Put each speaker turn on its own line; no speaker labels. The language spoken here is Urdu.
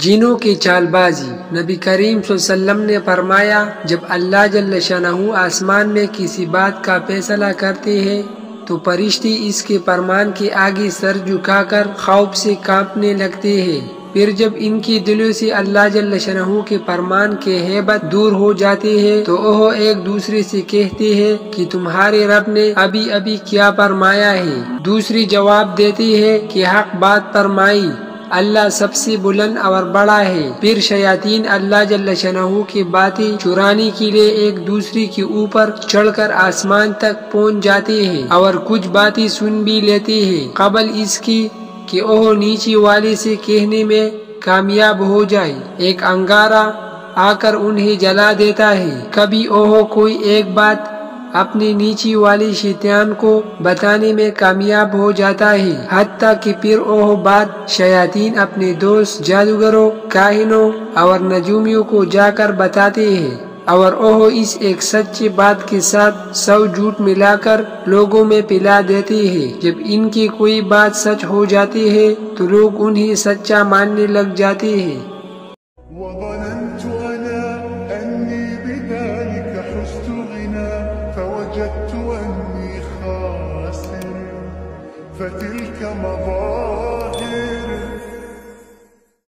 جنوں کی چال بازی۔ نبی کریم صلی اللہ علیہ وسلم نے فرمایا، جب اللہ جل شانہ آسمان میں کسی بات کا فیصلہ کرتے ہیں تو فرشتے اس کے فرمان کے آگے سر جھکا کر خوف سے کانپنے لگتے ہیں۔ پھر جب ان کے دلوں سے اللہ جل شانہ کے فرمان کے ہیبت دور ہو جاتے ہیں تو وہ ایک دوسرے سے کہتے ہیں کہ تمہارے رب نے ابھی ابھی کیا فرمایا ہے؟ دوسری جواب دیتے ہیں کہ حق بات فرمائی، اللہ سب سے بلند اور بڑا ہے۔ پھر شیاطین اللہ جل شانہ کی باتیں چرانے کے لیے ایک دوسرے کے اوپر چڑھ کر آسمان تک پہنچ جاتے ہیں اور کچھ باتیں سن بھی لیتے ہیں قبل اس کی کہ وہ نیچے والے سے کہنے میں کامیاب ہو جائے۔ ایک انگارہ آ کر انہیں جلا دیتا ہے۔ کبھی وہ کوئی ایک بات اپنے نیچے والے شیطان کو بتانے میں کامیاب ہو جاتا ہے، حتیٰ کہ پھر وہ بات شیاطین اپنے دوست جادوگروں، کاہنوں اور نجومیوں کو جا کر بتاتے ہیں، اور وہ اس ایک سچی بات کے ساتھ 100 جھوٹ ملا کر لوگوں میں پھیلا دیتے ہیں۔ جب ان کی کوئی بات سچ ہو جاتی ہے تو لوگ انہیں سچا ماننے لگ جاتے ہیں۔
وظننت أنا أني بذلك حزت غنى فوجدت أني خاسر فتلك مظاهر